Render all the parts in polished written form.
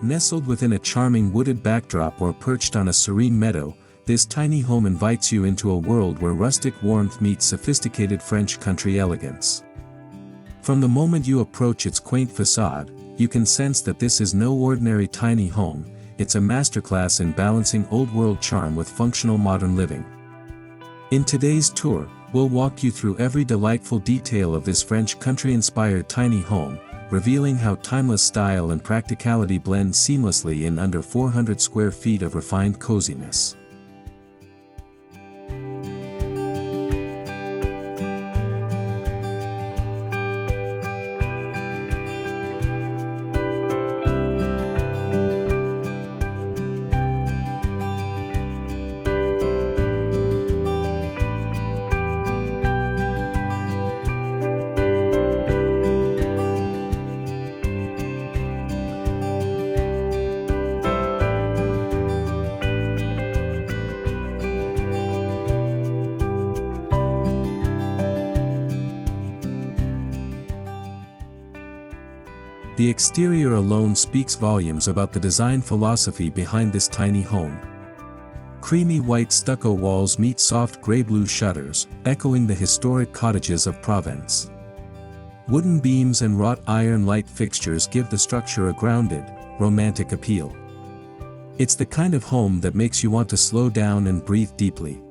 Nestled within a charming wooded backdrop or perched on a serene meadow, this tiny home invites you into a world where rustic warmth meets sophisticated French country elegance. From the moment you approach its quaint facade, you can sense that this is no ordinary tiny home, it's a masterclass in balancing old-world charm with functional modern living. In today's tour, we'll walk you through every delightful detail of this French country-inspired tiny home, revealing how timeless style and practicality blend seamlessly in under 400 square feet of refined coziness. The exterior alone speaks volumes about the design philosophy behind this tiny home. Creamy white stucco walls meet soft gray-blue shutters, echoing the historic cottages of Provence. Wooden beams and wrought iron light fixtures give the structure a grounded, romantic appeal. It's the kind of home that makes you want to slow down and breathe deeply.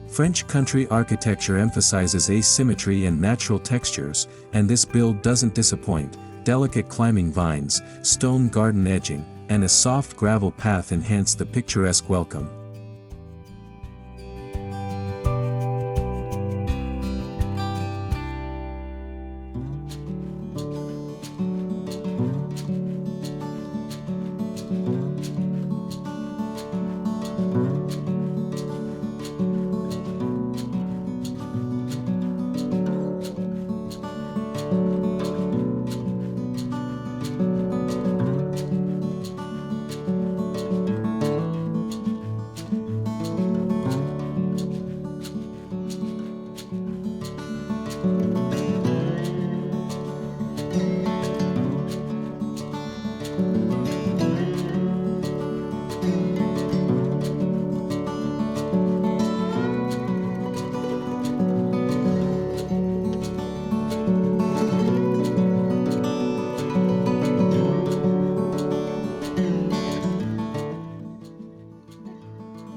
French country architecture emphasizes asymmetry and natural textures, and this build doesn't disappoint. Delicate climbing vines, stone garden edging, and a soft gravel path enhance the picturesque welcome.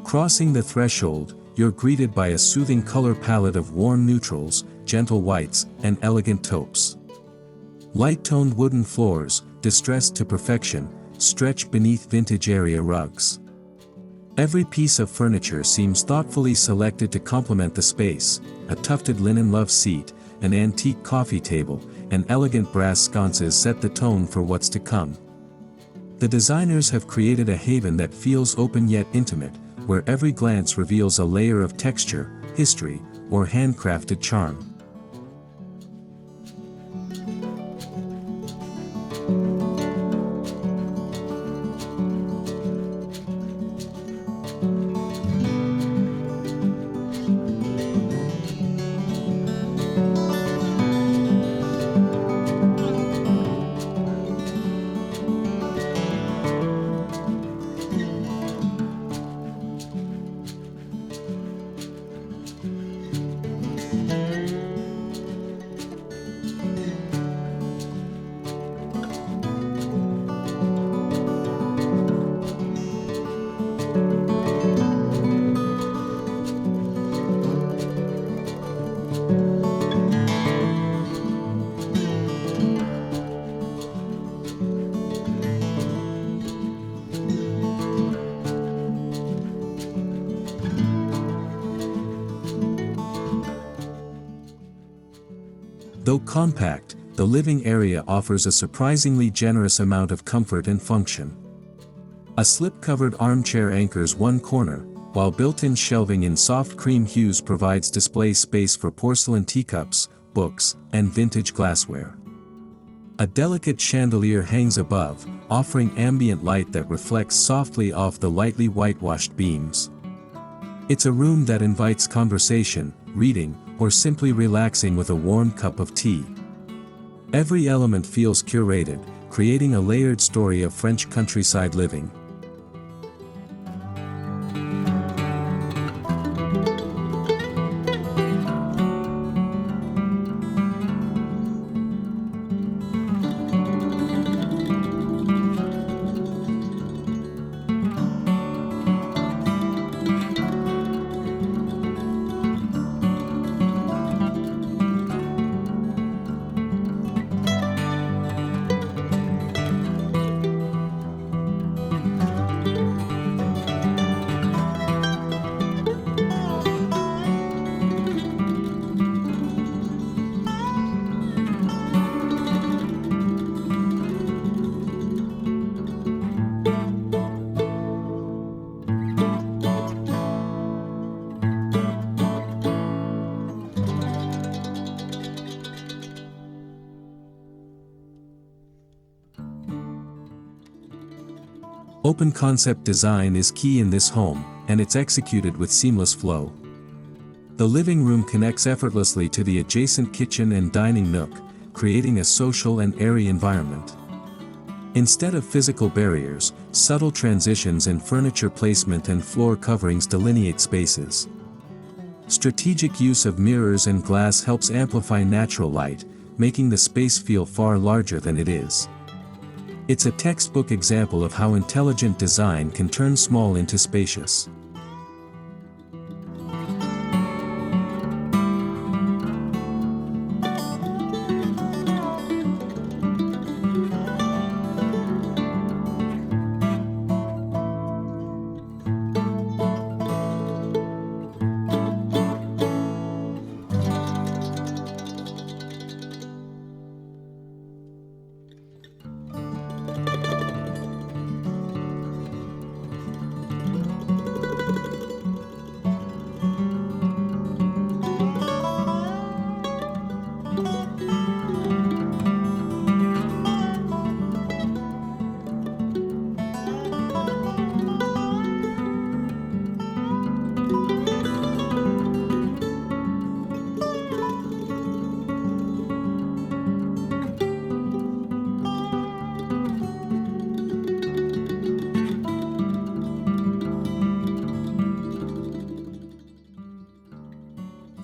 Crossing the threshold, you're greeted by a soothing color palette of warm neutrals, gentle whites, and elegant taupes. Light-toned wooden floors, distressed to perfection, stretch beneath vintage area rugs. Every piece of furniture seems thoughtfully selected to complement the space: a tufted linen love seat, an antique coffee table, and elegant brass sconces set the tone for what's to come. The designers have created a haven that feels open yet intimate, where every glance reveals a layer of texture, history, or handcrafted charm. Though compact, the living area offers a surprisingly generous amount of comfort and function. A slip-covered armchair anchors one corner, while built-in shelving in soft cream hues provides display space for porcelain teacups, books, and vintage glassware. A delicate chandelier hangs above, offering ambient light that reflects softly off the lightly whitewashed beams. It's a room that invites conversation, reading, or simply relaxing with a warm cup of tea. Every element feels curated, creating a layered story of French countryside living. Open concept design is key in this home, and it's executed with seamless flow. The living room connects effortlessly to the adjacent kitchen and dining nook, creating a social and airy environment. Instead of physical barriers, subtle transitions in furniture placement and floor coverings delineate spaces. Strategic use of mirrors and glass helps amplify natural light, making the space feel far larger than it is. It's a textbook example of how intelligent design can turn small into spacious.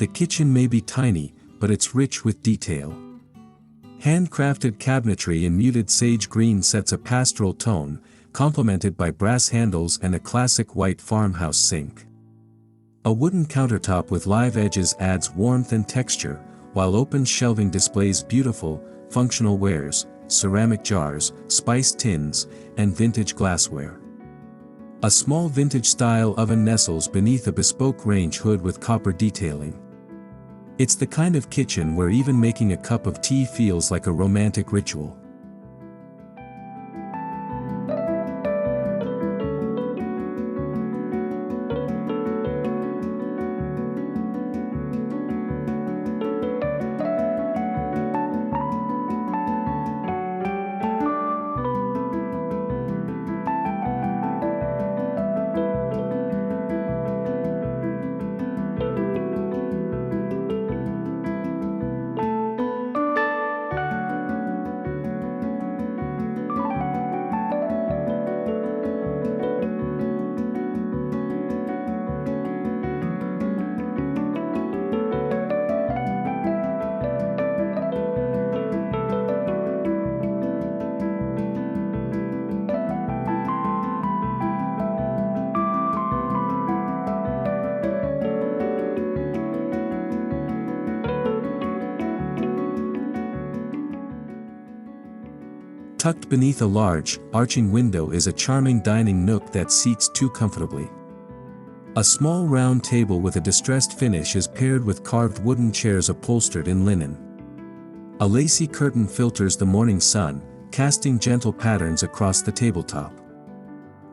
The kitchen may be tiny, but it's rich with detail. Handcrafted cabinetry in muted sage green sets a pastoral tone, complemented by brass handles and a classic white farmhouse sink. A wooden countertop with live edges adds warmth and texture, while open shelving displays beautiful, functional wares, ceramic jars, spice tins, and vintage glassware. A small vintage-style oven nestles beneath a bespoke range hood with copper detailing. It's the kind of kitchen where even making a cup of tea feels like a romantic ritual. Tucked beneath a large, arching window is a charming dining nook that seats two comfortably. A small round table with a distressed finish is paired with carved wooden chairs upholstered in linen. A lacy curtain filters the morning sun, casting gentle patterns across the tabletop.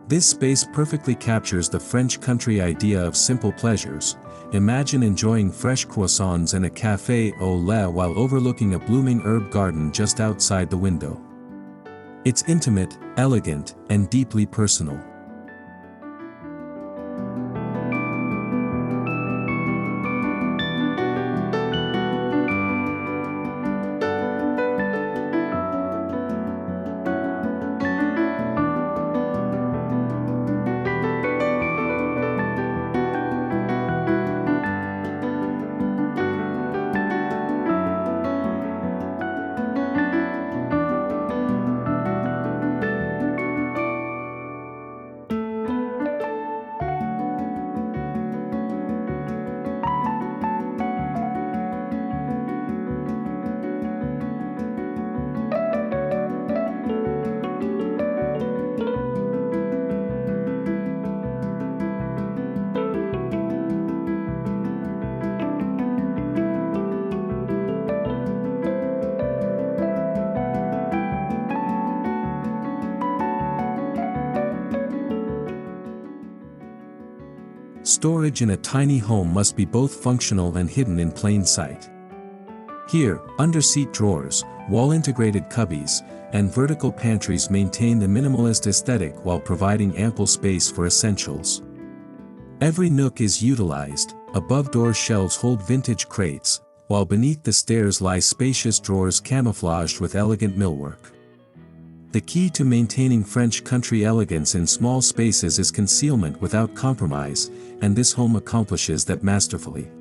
This space perfectly captures the French country idea of simple pleasures. Imagine enjoying fresh croissants and a café au lait while overlooking a blooming herb garden just outside the window. It's intimate, elegant, and deeply personal. Storage in a tiny home must be both functional and hidden in plain sight. Here, under-seat drawers, wall-integrated cubbies, and vertical pantries maintain the minimalist aesthetic while providing ample space for essentials. Every nook is utilized, above-door shelves hold vintage crates, while beneath the stairs lie spacious drawers camouflaged with elegant millwork. The key to maintaining French country elegance in small spaces is concealment without compromise, and this home accomplishes that masterfully.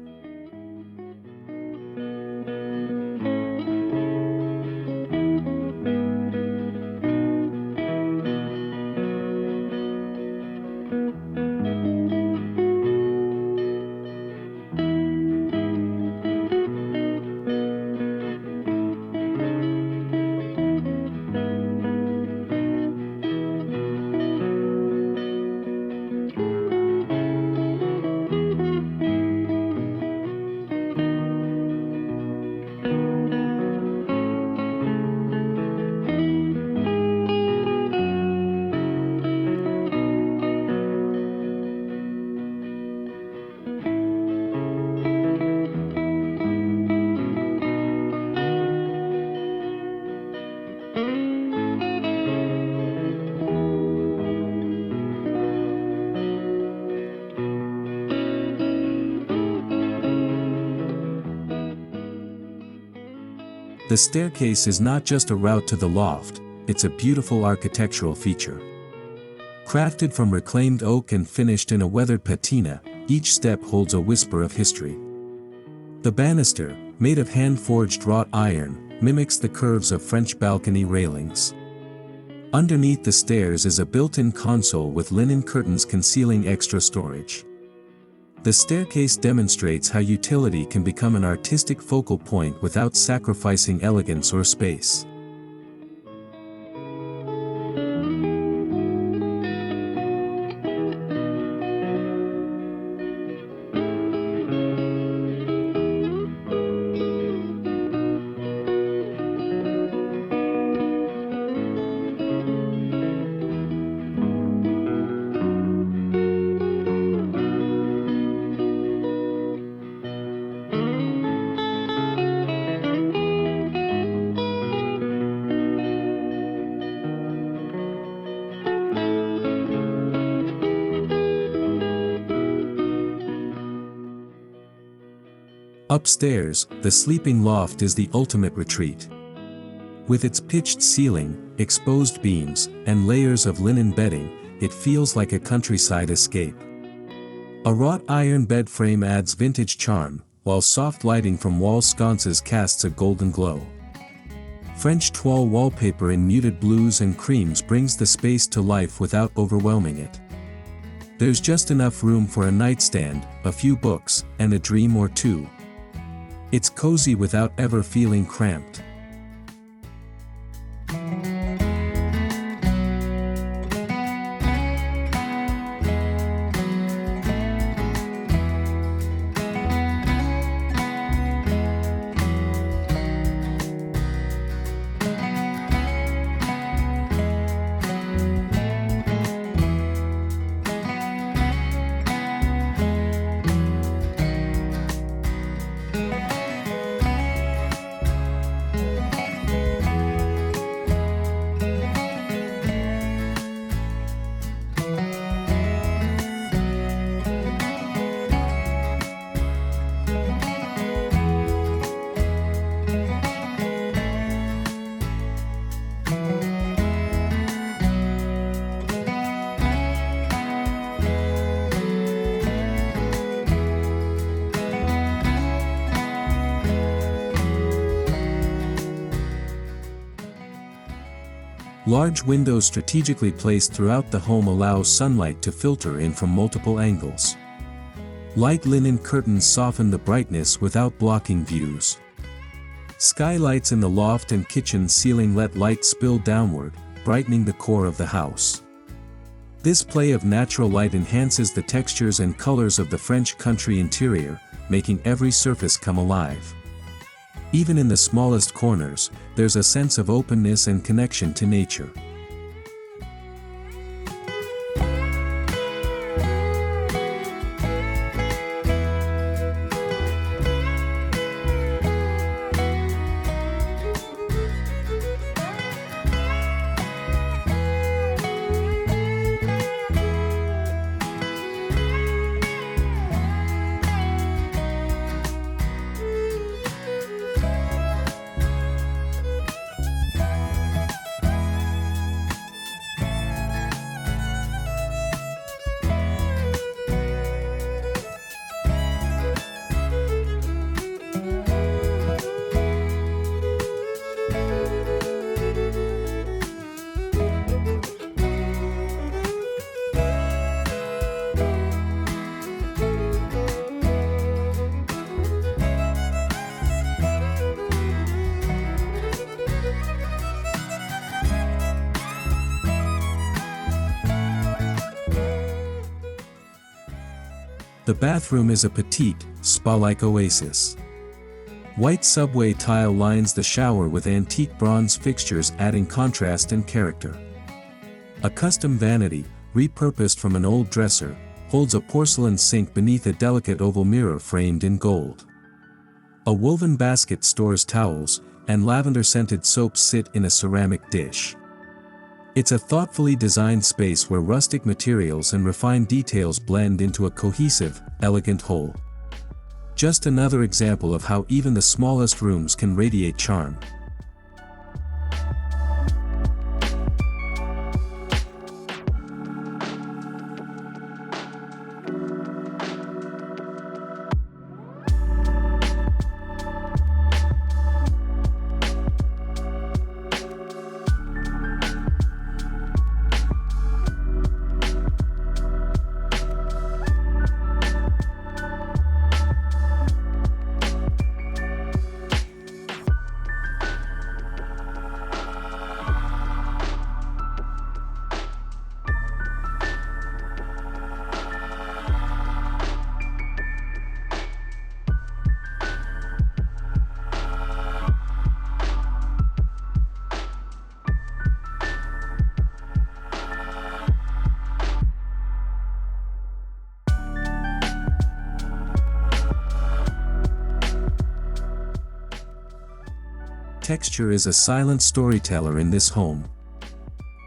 The staircase is not just a route to the loft, it's a beautiful architectural feature. Crafted from reclaimed oak and finished in a weathered patina, each step holds a whisper of history. The banister, made of hand-forged wrought iron, mimics the curves of French balcony railings. Underneath the stairs is a built-in console with linen curtains concealing extra storage. The staircase demonstrates how utility can become an artistic focal point without sacrificing elegance or space. Upstairs, the sleeping loft is the ultimate retreat. With its pitched ceiling, exposed beams, and layers of linen bedding, it feels like a countryside escape. A wrought iron bed frame adds vintage charm, while soft lighting from wall sconces casts a golden glow. French toile wallpaper in muted blues and creams brings the space to life without overwhelming it. There's just enough room for a nightstand, a few books, and a dream or two. It's cozy without ever feeling cramped. Large windows strategically placed throughout the home allow sunlight to filter in from multiple angles. Light linen curtains soften the brightness without blocking views. Skylights in the loft and kitchen ceiling let light spill downward, brightening the core of the house. This play of natural light enhances the textures and colors of the French country interior, making every surface come alive. Even in the smallest corners, there's a sense of openness and connection to nature. The bathroom is a petite, spa-like oasis. White subway tile lines the shower with antique bronze fixtures adding contrast and character. A custom vanity, repurposed from an old dresser, holds a porcelain sink beneath a delicate oval mirror framed in gold. A woven basket stores towels, and lavender-scented soaps sit in a ceramic dish. It's a thoughtfully designed space where rustic materials and refined details blend into a cohesive, elegant whole. Just another example of how even the smallest rooms can radiate charm. Texture is a silent storyteller in this home.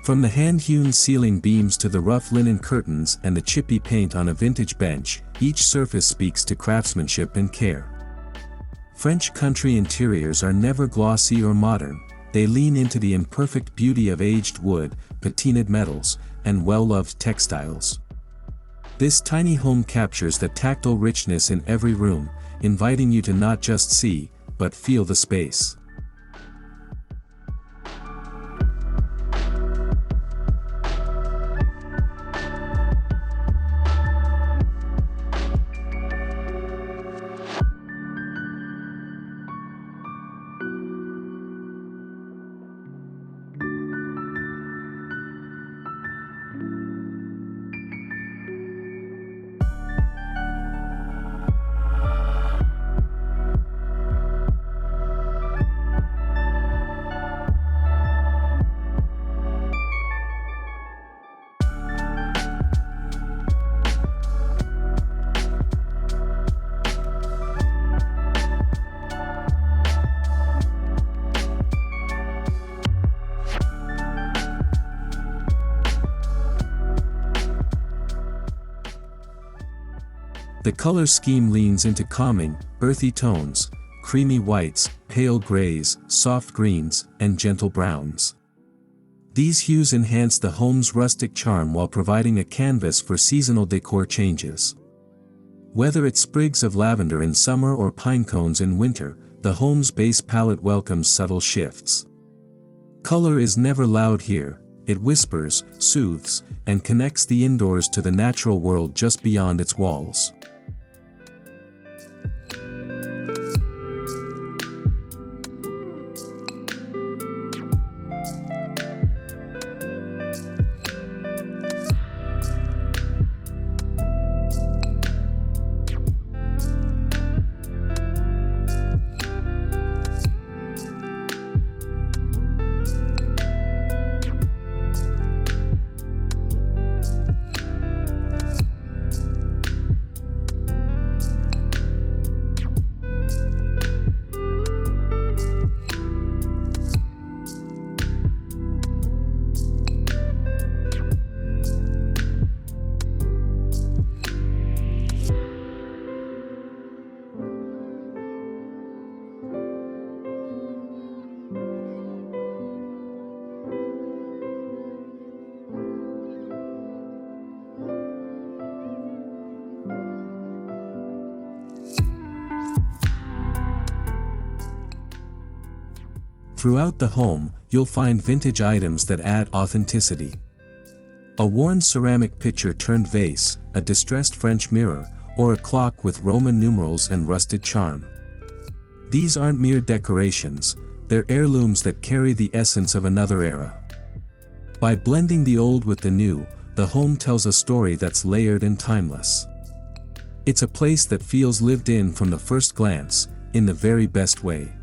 From the hand-hewn ceiling beams to the rough linen curtains and the chippy paint on a vintage bench, each surface speaks to craftsmanship and care. French country interiors are never glossy or modern, they lean into the imperfect beauty of aged wood, patinaed metals, and well-loved textiles. This tiny home captures the tactile richness in every room, inviting you to not just see, but feel the space. The color scheme leans into calming, earthy tones, creamy whites, pale grays, soft greens, and gentle browns. These hues enhance the home's rustic charm while providing a canvas for seasonal decor changes. Whether it's sprigs of lavender in summer or pine cones in winter, the home's base palette welcomes subtle shifts. Color is never loud here, it whispers, soothes, and connects the indoors to the natural world just beyond its walls. Throughout the home, you'll find vintage items that add authenticity. A worn ceramic pitcher turned vase, a distressed French mirror, or a clock with Roman numerals and rusted charm. These aren't mere decorations, they're heirlooms that carry the essence of another era. By blending the old with the new, the home tells a story that's layered and timeless. It's a place that feels lived in from the first glance, in the very best way.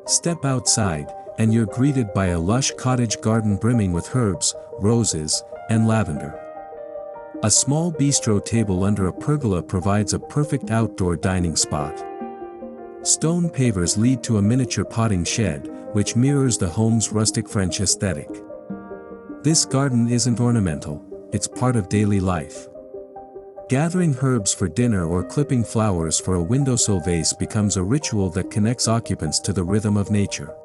Step outside, and you're greeted by a lush cottage garden brimming with herbs, roses, and lavender. A small bistro table under a pergola provides a perfect outdoor dining spot. Stone pavers lead to a miniature potting shed, which mirrors the home's rustic French aesthetic. This garden isn't ornamental, it's part of daily life. Gathering herbs for dinner or clipping flowers for a windowsill vase becomes a ritual that connects occupants to the rhythm of nature.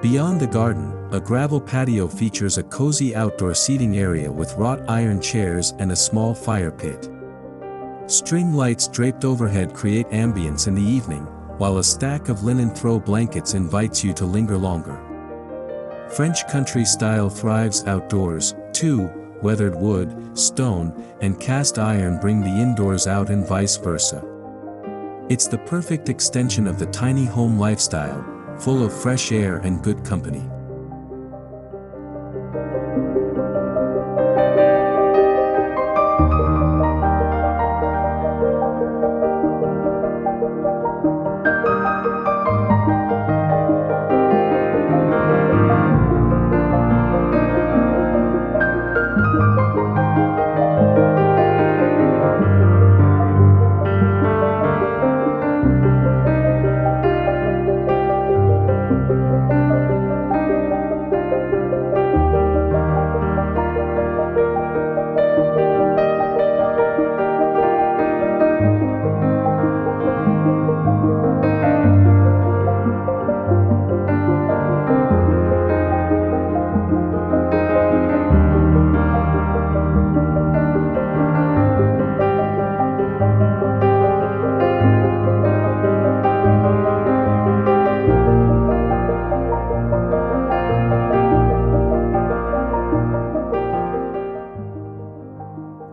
Beyond the garden, a gravel patio features a cozy outdoor seating area with wrought iron chairs and a small fire pit. String lights draped overhead create ambience in the evening, while a stack of linen throw blankets invites you to linger longer. French country style thrives outdoors, too. Weathered wood, stone, and cast iron bring the indoors out and vice versa. It's the perfect extension of the tiny home lifestyle, full of fresh air and good company.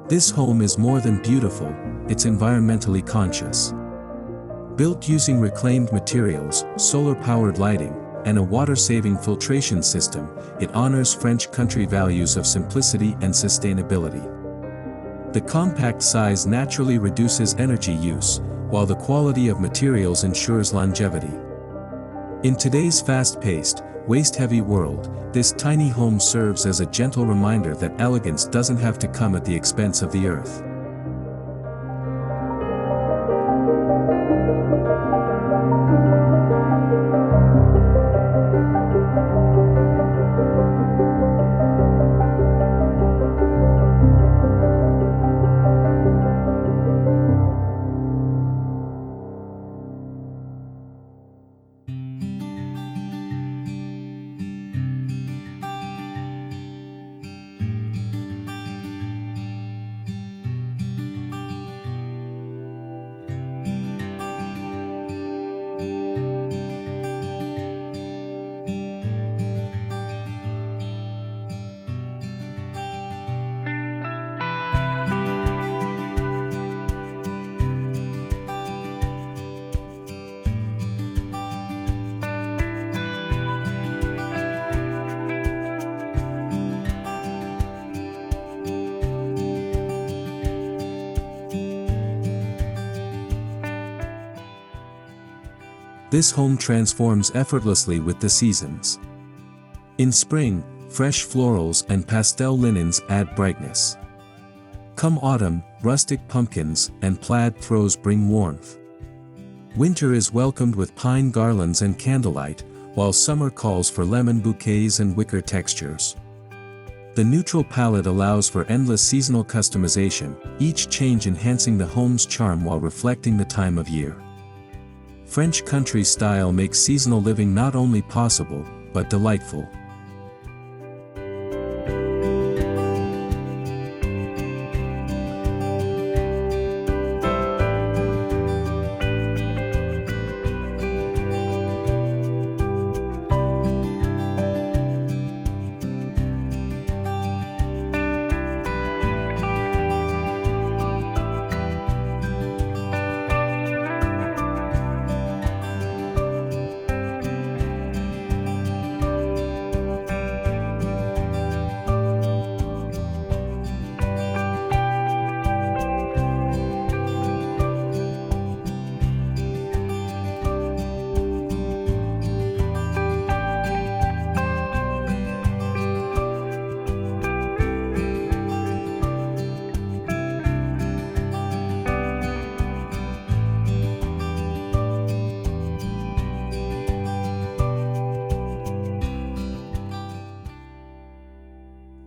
This home is more than beautiful, it's environmentally conscious. Built using reclaimed materials, solar-powered lighting, and a water-saving filtration system, it honors French country values of simplicity and sustainability. The compact size naturally reduces energy use, while the quality of materials ensures longevity. In today's fast-paced, waste-heavy world, this tiny home serves as a gentle reminder that elegance doesn't have to come at the expense of the earth. This home transforms effortlessly with the seasons. In spring, fresh florals and pastel linens add brightness. Come autumn, rustic pumpkins and plaid throws bring warmth. Winter is welcomed with pine garlands and candlelight, while summer calls for lemon bouquets and wicker textures. The neutral palette allows for endless seasonal customization, each change enhancing the home's charm while reflecting the time of year. French country style makes seasonal living not only possible, but delightful.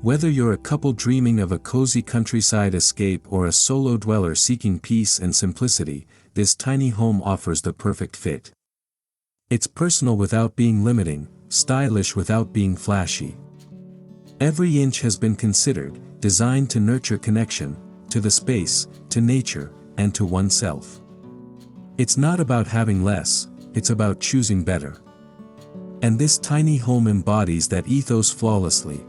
Whether you're a couple dreaming of a cozy countryside escape or a solo dweller seeking peace and simplicity, this tiny home offers the perfect fit. It's personal without being limiting, stylish without being flashy. Every inch has been considered, designed to nurture connection, to the space, to nature, and to oneself. It's not about having less, it's about choosing better. And this tiny home embodies that ethos flawlessly.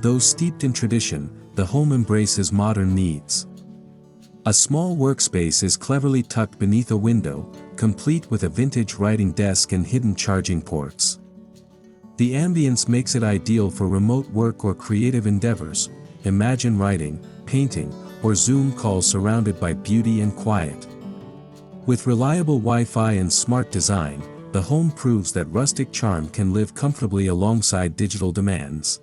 Though steeped in tradition, the home embraces modern needs. A small workspace is cleverly tucked beneath a window, complete with a vintage writing desk and hidden charging ports. The ambience makes it ideal for remote work or creative endeavors. Imagine writing, painting, or Zoom calls surrounded by beauty and quiet. With reliable Wi-Fi and smart design, the home proves that rustic charm can live comfortably alongside digital demands.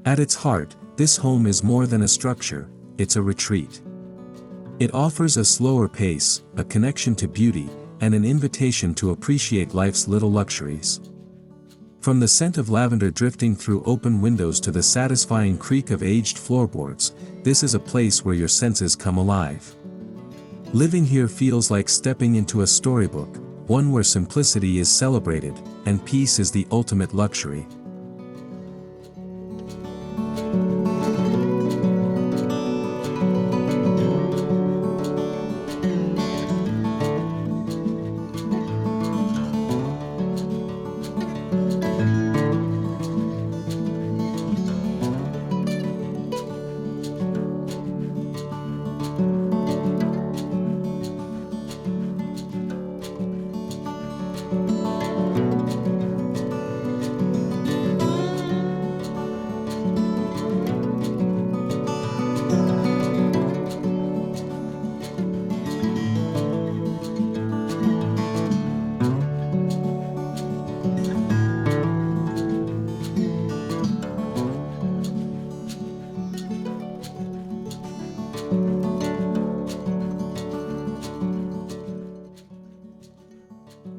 At its heart, this home is more than a structure, it's a retreat. It offers a slower pace, a connection to beauty, and an invitation to appreciate life's little luxuries. From the scent of lavender drifting through open windows to the satisfying creak of aged floorboards, this is a place where your senses come alive. Living here feels like stepping into a storybook, one where simplicity is celebrated, and peace is the ultimate luxury.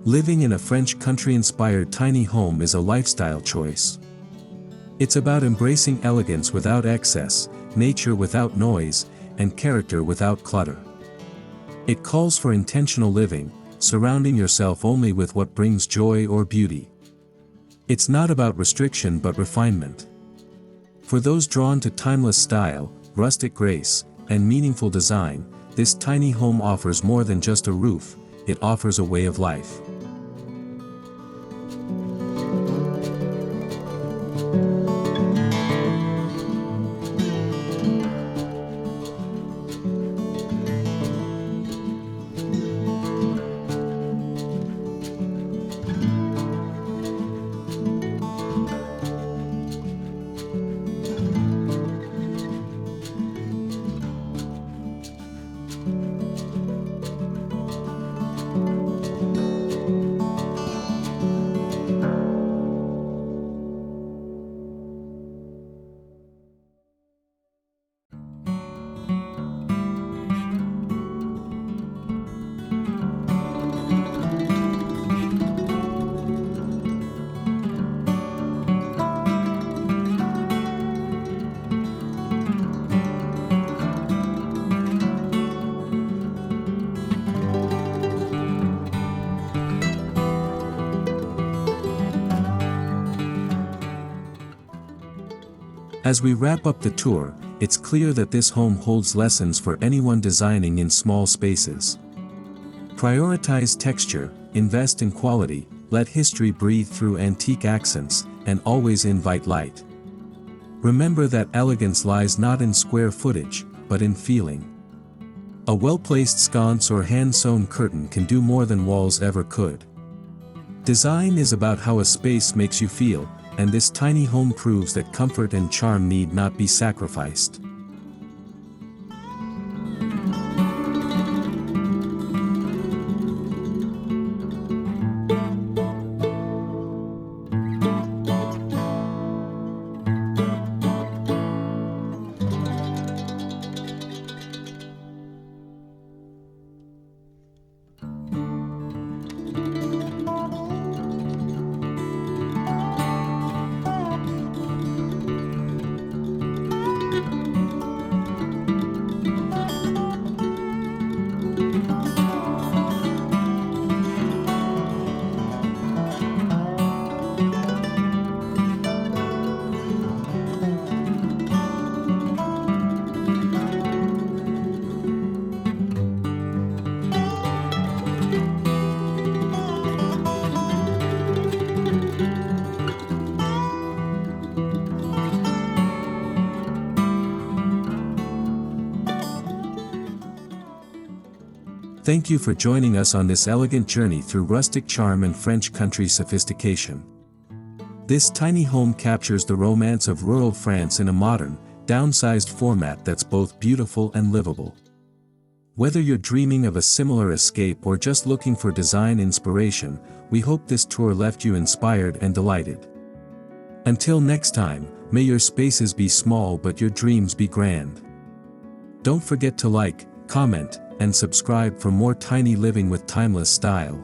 Living in a French country-inspired tiny home is a lifestyle choice. It's about embracing elegance without excess, nature without noise, and character without clutter. It calls for intentional living, surrounding yourself only with what brings joy or beauty. It's not about restriction but refinement. For those drawn to timeless style, rustic grace, and meaningful design, this tiny home offers more than just a roof, it offers a way of life. As we wrap up the tour, it's clear that this home holds lessons for anyone designing in small spaces. Prioritize texture, invest in quality, let history breathe through antique accents, and always invite light. Remember that elegance lies not in square footage, but in feeling. A well-placed sconce or hand-sewn curtain can do more than walls ever could. Design is about how a space makes you feel, and this tiny home proves that comfort and charm need not be sacrificed. Thank you for joining us on this elegant journey through rustic charm and French country sophistication. This tiny home captures the romance of rural France in a modern, downsized format that's both beautiful and livable. Whether you're dreaming of a similar escape or just looking for design inspiration, we hope this tour left you inspired and delighted. Until next time, may your spaces be small but your dreams be grand. Don't forget to like, comment, and subscribe for more tiny living with timeless style.